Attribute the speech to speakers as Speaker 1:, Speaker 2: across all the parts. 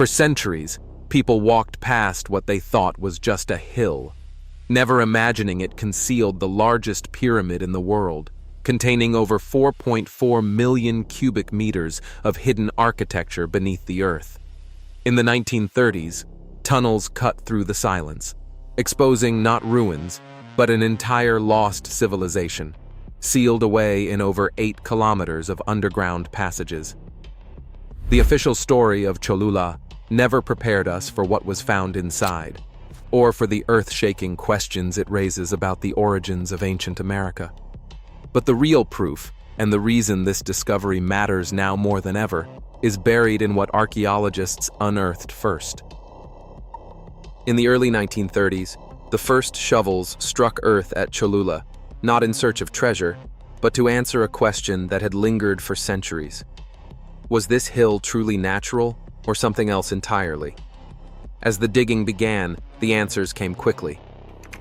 Speaker 1: For centuries, people walked past what they thought was just a hill, never imagining it concealed the largest pyramid in the world, containing over 4.4 million cubic meters of hidden architecture beneath the earth. In the 1930s, tunnels cut through the silence, exposing not ruins, but an entire lost civilization, sealed away in over 8 kilometers of underground passages. The official story of Cholula never prepared us for what was found inside, or for the earth-shaking questions it raises about the origins of ancient America. But the real proof, and the reason this discovery matters now more than ever, is buried in what archaeologists unearthed first. In the early 1930s, the first shovels struck Earth at Cholula, not in search of treasure, but to answer a question that had lingered for centuries. Was this hill truly natural, or something else entirely? As the digging began, the answers came quickly.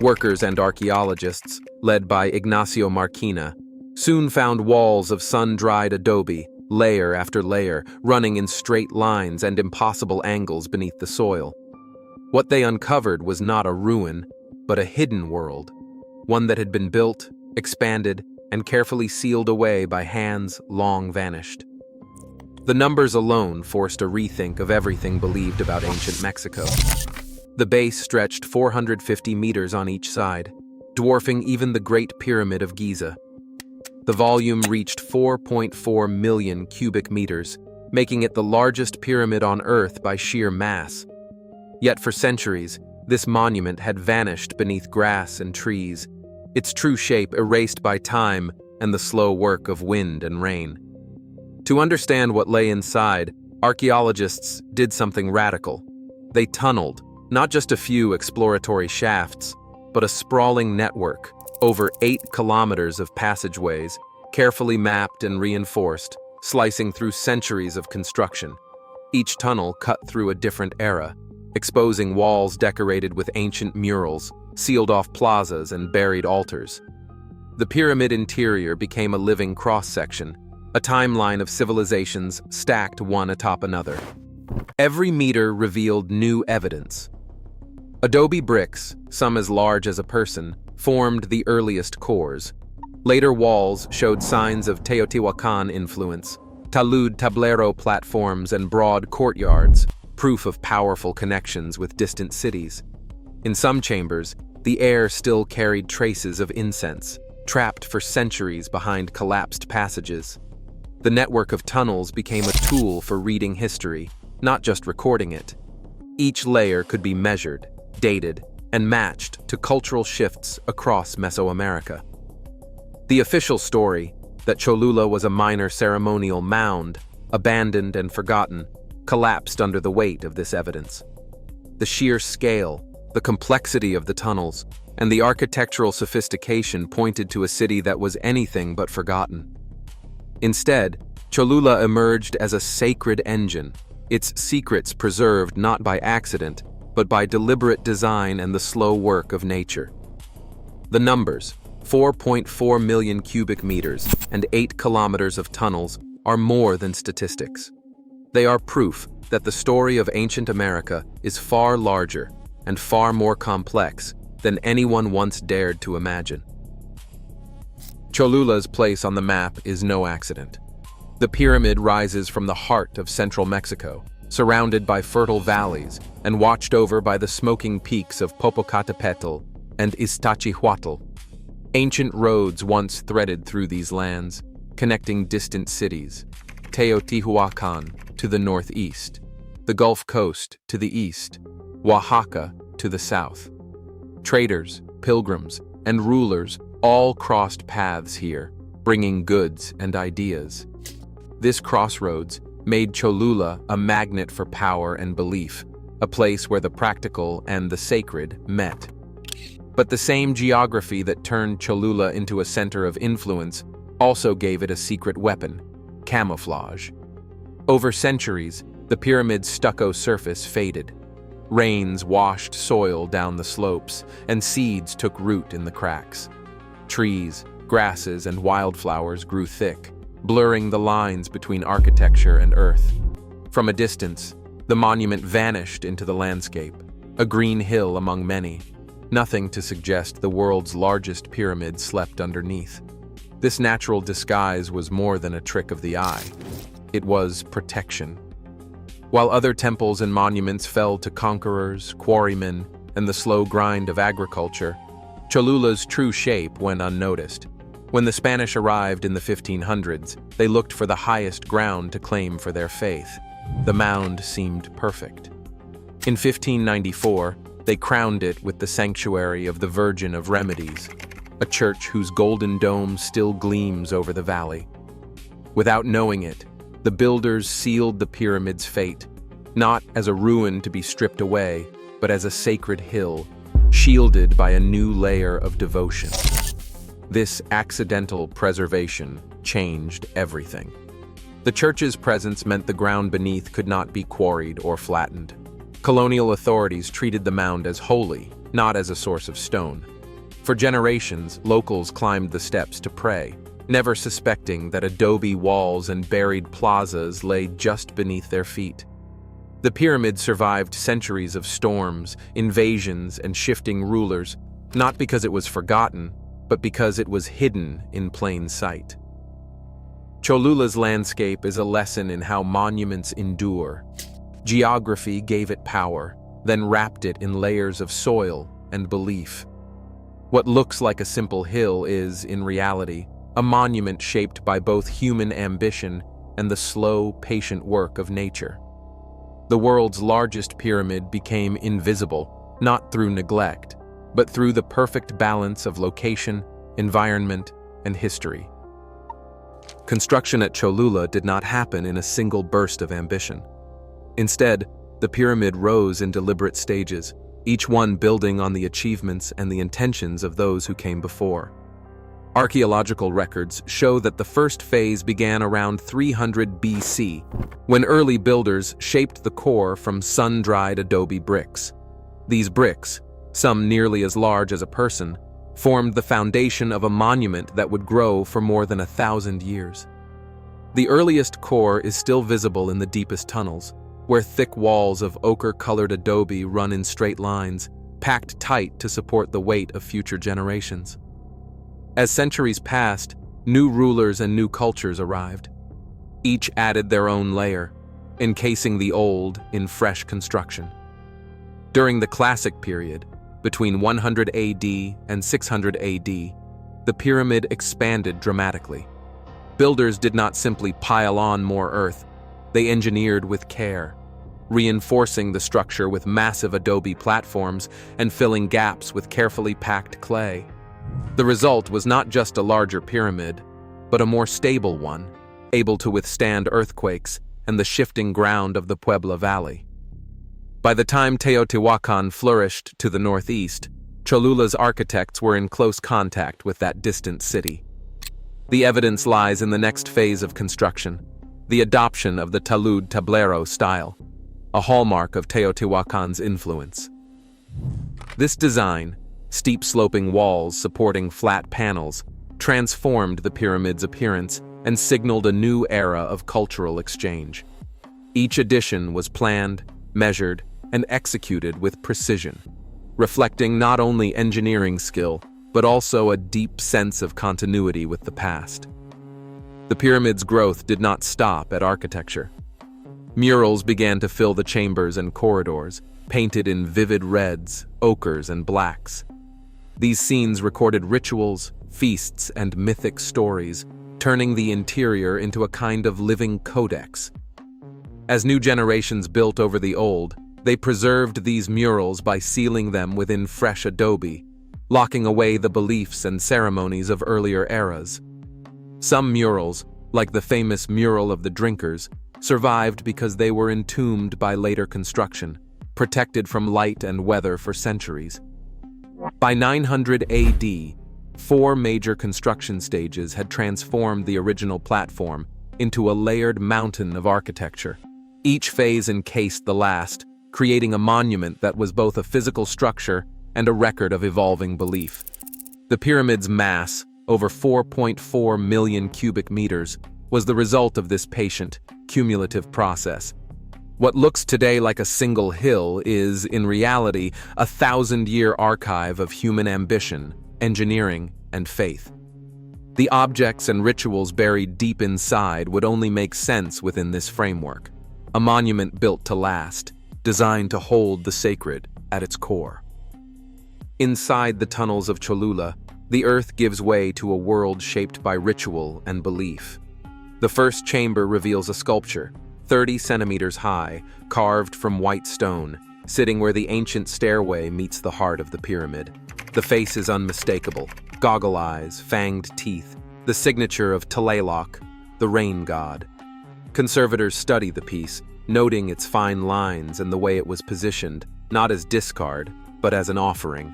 Speaker 1: Workers and archaeologists, led by Ignacio Marquina, soon found walls of sun-dried adobe, layer after layer, running in straight lines and impossible angles beneath the soil. What they uncovered was not a ruin, but a hidden world, one that had been built, expanded, and carefully sealed away by hands long vanished. The numbers alone forced a rethink of everything believed about ancient Mexico. The base stretched 450 meters on each side, dwarfing even the Great Pyramid of Giza. The volume reached 4.4 million cubic meters, making it the largest pyramid on Earth by sheer mass. Yet for centuries, this monument had vanished beneath grass and trees, its true shape erased by time and the slow work of wind and rain. To understand what lay inside, archaeologists did something radical. They tunneled, not just a few exploratory shafts, but a sprawling network, over 8 kilometers of passageways, carefully mapped and reinforced, slicing through centuries of construction. Each tunnel cut through a different era, exposing walls decorated with ancient murals, sealed-off plazas, and buried altars. The pyramid interior became a living cross-section, a timeline of civilizations stacked one atop another. Every meter revealed new evidence. Adobe bricks, some as large as a person, formed the earliest cores. Later walls showed signs of Teotihuacan influence, talud tablero platforms and broad courtyards, proof of powerful connections with distant cities. In some chambers, the air still carried traces of incense, trapped for centuries behind collapsed passages. The network of tunnels became a tool for reading history, not just recording it. Each layer could be measured, dated, and matched to cultural shifts across Mesoamerica. The official story, that Cholula was a minor ceremonial mound, abandoned and forgotten, collapsed under the weight of this evidence. The sheer scale, the complexity of the tunnels, and the architectural sophistication pointed to a city that was anything but forgotten. Instead, Cholula emerged as a sacred engine, its secrets preserved not by accident, but by deliberate design and the slow work of nature. The numbers, 4.4 million cubic meters and 8 kilometers of tunnels, are more than statistics. They are proof that the story of ancient America is far larger and far more complex than anyone once dared to imagine. Cholula's place on the map is no accident. The pyramid rises from the heart of central Mexico, surrounded by fertile valleys and watched over by the smoking peaks of Popocatépetl and Iztaccíhuatl. Ancient roads once threaded through these lands, connecting distant cities, Teotihuacan to the northeast, the Gulf Coast to the east, Oaxaca to the south. Traders, pilgrims, and rulers all crossed paths here, bringing goods and ideas. This crossroads made Cholula a magnet for power and belief, a place where the practical and the sacred met. But the same geography that turned Cholula into a center of influence also gave it a secret weapon: camouflage. Over centuries, the pyramid's stucco surface faded. Rains washed soil down the slopes, and seeds took root in the cracks. Trees, grasses, and wildflowers grew thick, blurring the lines between architecture and earth. From a distance, The monument vanished into the landscape, a green hill among many, nothing to suggest the world's largest pyramid slept underneath. This natural disguise was more than a trick of the eye. It was protection. While other temples and monuments fell to conquerors, quarrymen, and the slow grind of agriculture, Cholula's true shape went unnoticed. When the Spanish arrived in the 1500s, they looked for the highest ground to claim for their faith. The mound seemed perfect. In 1594, they crowned it with the sanctuary of the Virgin of Remedies, a church whose golden dome still gleams over the valley. Without knowing it, the builders sealed the pyramid's fate, not as a ruin to be stripped away, but as a sacred hill, shielded by a new layer of devotion. This accidental preservation changed everything. The church's presence meant the ground beneath could not be quarried or flattened. Colonial authorities treated the mound as holy, not as a source of stone. For generations, locals climbed the steps to pray, never suspecting that adobe walls and buried plazas lay just beneath their feet. The pyramid survived centuries of storms, invasions, and shifting rulers, not because it was forgotten, but because it was hidden in plain sight. Cholula's landscape is a lesson in how monuments endure. Geography gave it power, then wrapped it in layers of soil and belief. What looks like a simple hill is, in reality, a monument shaped by both human ambition and the slow, patient work of nature. The world's largest pyramid became invisible, not through neglect, but through the perfect balance of location, environment, and history. Construction at Cholula did not happen in a single burst of ambition. Instead, the pyramid rose in deliberate stages, each one building on the achievements and the intentions of those who came before. Archaeological records show that the first phase began around 300 BC, when early builders shaped the core from sun-dried adobe bricks. These bricks, some nearly as large as a person, formed the foundation of a monument that would grow for more than 1,000 years. The earliest core is still visible in the deepest tunnels, where thick walls of ochre-colored adobe run in straight lines, packed tight to support the weight of future generations. As centuries passed, new rulers and new cultures arrived. Each added their own layer, encasing the old in fresh construction. During the Classic period, between 100 AD and 600 AD, the pyramid expanded dramatically. Builders did not simply pile on more earth, they engineered with care, reinforcing the structure with massive adobe platforms and filling gaps with carefully packed clay. The result was not just a larger pyramid, but a more stable one, able to withstand earthquakes and the shifting ground of the Puebla Valley. By the time Teotihuacan flourished to the northeast, Cholula's architects were in close contact with that distant city. The evidence lies in the next phase of construction, the adoption of the talud tablero style, a hallmark of Teotihuacan's influence. This design, steep sloping walls supporting flat panels, transformed the pyramid's appearance and signaled a new era of cultural exchange. Each addition was planned, measured, and executed with precision, reflecting not only engineering skill, but also a deep sense of continuity with the past. The pyramid's growth did not stop at architecture. Murals began to fill the chambers and corridors, painted in vivid reds, ochres, and blacks. These scenes recorded rituals, feasts, and mythic stories, turning the interior into a kind of living codex. As new generations built over the old, they preserved these murals by sealing them within fresh adobe, locking away the beliefs and ceremonies of earlier eras. Some murals, like the famous Mural of the Drinkers, survived because they were entombed by later construction, protected from light and weather for centuries. By 900 AD, 4 major construction stages had transformed the original platform into a layered mountain of architecture. Each phase encased the last, creating a monument that was both a physical structure and a record of evolving belief. The pyramid's mass, over 4.4 million cubic meters, was the result of this patient, cumulative process. What looks today like a single hill is, in reality, a 1,000-year archive of human ambition, engineering, and faith. The objects and rituals buried deep inside would only make sense within this framework, a monument built to last, designed to hold the sacred at its core. Inside the tunnels of Cholula, the earth gives way to a world shaped by ritual and belief. The first chamber reveals a sculpture, 30 centimeters high, carved from white stone, sitting where the ancient stairway meets the heart of the pyramid. The face is unmistakable, goggle eyes, fanged teeth, the signature of Tlaloc, the rain god. Conservators study the piece, noting its fine lines and the way it was positioned, not as discard, but as an offering.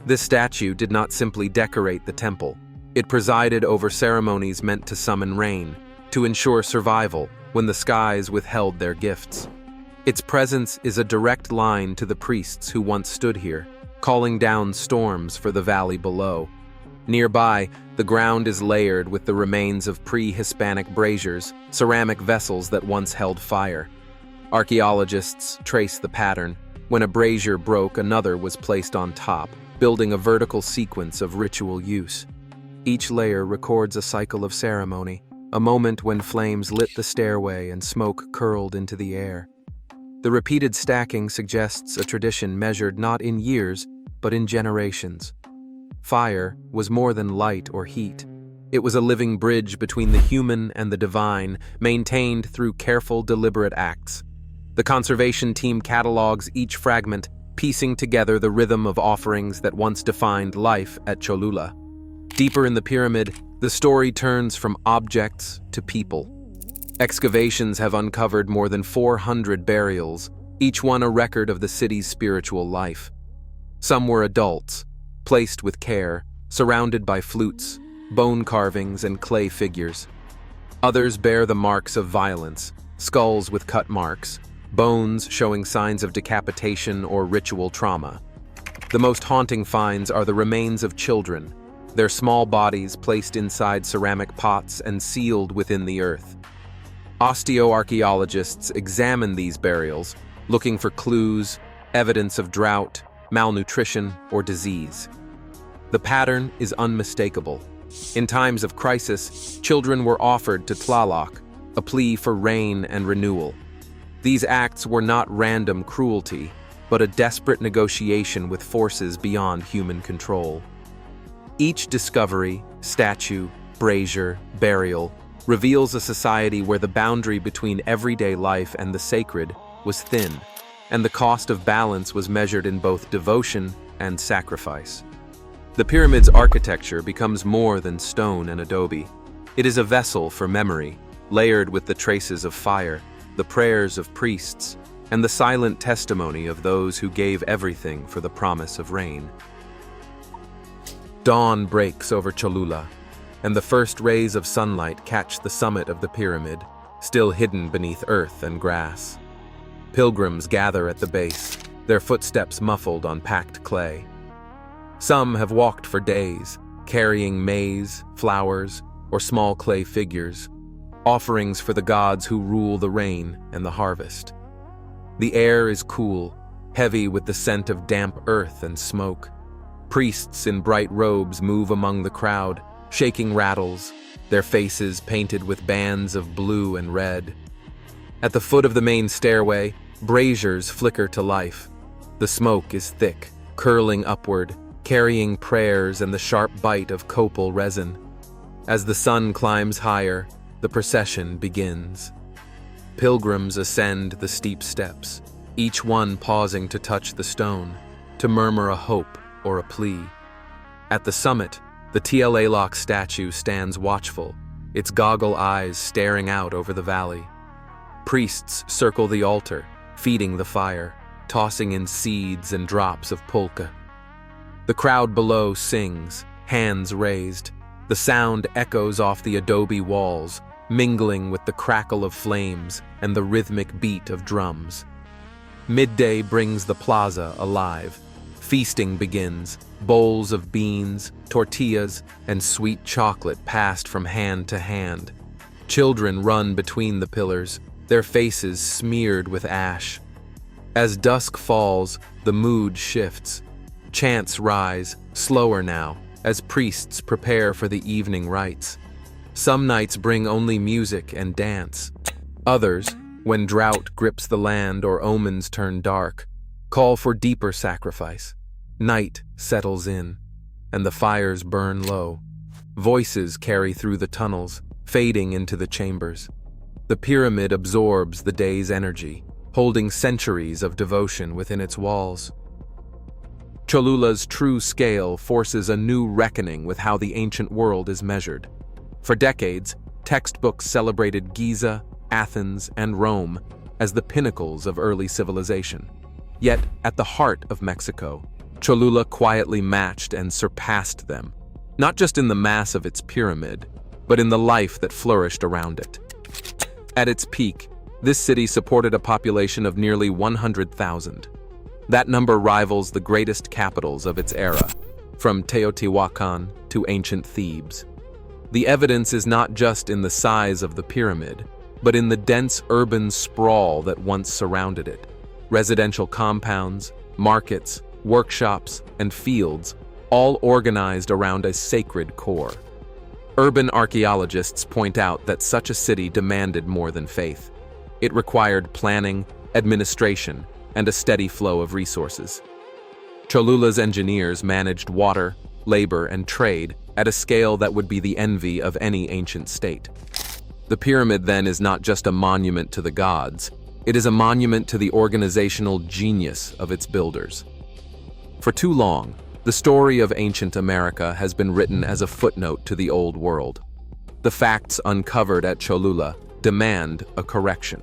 Speaker 1: This statue did not simply decorate the temple. It presided over ceremonies meant to summon rain, to ensure survival when the skies withheld their gifts. Its presence is a direct line to the priests who once stood here, calling down storms for the valley below. Nearby, the ground is layered with the remains of pre-Hispanic braziers, ceramic vessels that once held fire. Archaeologists trace the pattern. When a brazier broke, another was placed on top, building a vertical sequence of ritual use. Each layer records a cycle of ceremony, a moment when flames lit the stairway and smoke curled into the air. The repeated stacking suggests a tradition measured not in years, but in generations. Fire was more than light or heat. It was a living bridge between the human and the divine, maintained through careful, deliberate acts. The conservation team catalogs each fragment, piecing together the rhythm of offerings that once defined life at Cholula. Deeper in the pyramid, the story turns from objects to people. Excavations have uncovered more than 400 burials, each one a record of the city's spiritual life. Some were adults, placed with care, surrounded by flutes, bone carvings, and clay figures. Others bear the marks of violence, skulls with cut marks, bones showing signs of decapitation or ritual trauma. The most haunting finds are the remains of children, their small bodies placed inside ceramic pots and sealed within the earth. Osteoarchaeologists examine these burials, looking for clues, evidence of drought, malnutrition, or disease. The pattern is unmistakable. In times of crisis, children were offered to Tlaloc, a plea for rain and renewal. These acts were not random cruelty, but a desperate negotiation with forces beyond human control. Each discovery, statue, brazier, burial, reveals a society where the boundary between everyday life and the sacred was thin, and the cost of balance was measured in both devotion and sacrifice. The pyramid's architecture becomes more than stone and adobe. It is a vessel for memory, layered with the traces of fire, the prayers of priests, and the silent testimony of those who gave everything for the promise of rain. Dawn breaks over Cholula, and the first rays of sunlight catch the summit of the pyramid, still hidden beneath earth and grass. Pilgrims gather at the base, their footsteps muffled on packed clay. Some have walked for days, carrying maize, flowers, or small clay figures, offerings for the gods who rule the rain and the harvest. The air is cool, heavy with the scent of damp earth and smoke. Priests in bright robes move among the crowd, shaking rattles, their faces painted with bands of blue and red. At the foot of the main stairway, braziers flicker to life. The smoke is thick, curling upward, carrying prayers and the sharp bite of copal resin. As the sun climbs higher, the procession begins. Pilgrims ascend the steep steps, each one pausing to touch the stone, to murmur a hope or a plea. At the summit, the Tlaloc statue stands watchful, its goggle eyes staring out over the valley. Priests circle the altar, feeding the fire, tossing in seeds and drops of pulque. The crowd below sings, hands raised. The sound echoes off the adobe walls, mingling with the crackle of flames and the rhythmic beat of drums. Midday brings the plaza alive. Feasting begins, bowls of beans, tortillas, and sweet chocolate passed from hand to hand. Children run between the pillars, their faces smeared with ash. As dusk falls, the mood shifts. Chants rise, slower now, as priests prepare for the evening rites. Some nights bring only music and dance. Others, when drought grips the land or omens turn dark, call for deeper sacrifice. Night settles in, and the fires burn low. Voices carry through the tunnels, fading into the chambers. The pyramid absorbs the day's energy, holding centuries of devotion within its walls. Cholula's true scale forces a new reckoning with how the ancient world is measured. For decades, textbooks celebrated Giza, Athens, and Rome as the pinnacles of early civilization. Yet, at the heart of Mexico, Cholula quietly matched and surpassed them, not just in the mass of its pyramid, but in the life that flourished around it. At its peak, this city supported a population of nearly 100,000. That number rivals the greatest capitals of its era, from Teotihuacan to ancient Thebes. The evidence is not just in the size of the pyramid, but in the dense urban sprawl that once surrounded it. Residential compounds, markets, workshops, and fields, all organized around a sacred core. Urban archaeologists point out that such a city demanded more than faith. It required planning, administration, and a steady flow of resources. Cholula's engineers managed water, labor, and trade at a scale that would be the envy of any ancient state. The pyramid, then, is not just a monument to the gods, it is a monument to the organizational genius of its builders. For too long, the story of ancient America has been written as a footnote to the old world. The facts uncovered at Cholula demand a correction.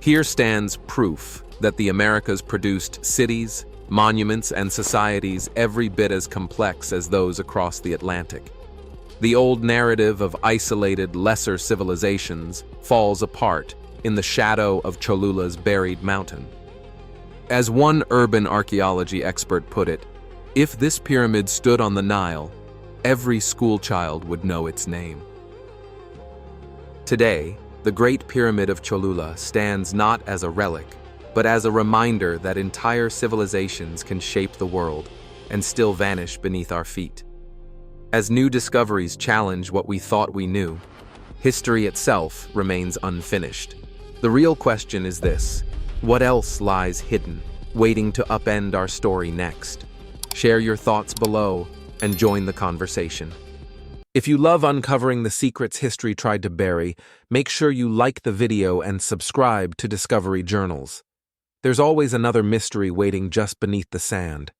Speaker 1: Here stands proof that the Americas produced cities, monuments, and societies every bit as complex as those across the Atlantic. The old narrative of isolated, lesser civilizations falls apart in the shadow of Cholula's buried mountain. As one urban archaeology expert put it, if this pyramid stood on the Nile, every schoolchild would know its name. Today, the Great Pyramid of Cholula stands not as a relic, but as a reminder that entire civilizations can shape the world and still vanish beneath our feet. As new discoveries challenge what we thought we knew, history itself remains unfinished. The real question is this: what else lies hidden, waiting to upend our story next? Share your thoughts below and join the conversation. If you love uncovering the secrets history tried to bury, make sure you like the video and subscribe to Discovery Journals. There's always another mystery waiting just beneath the sand.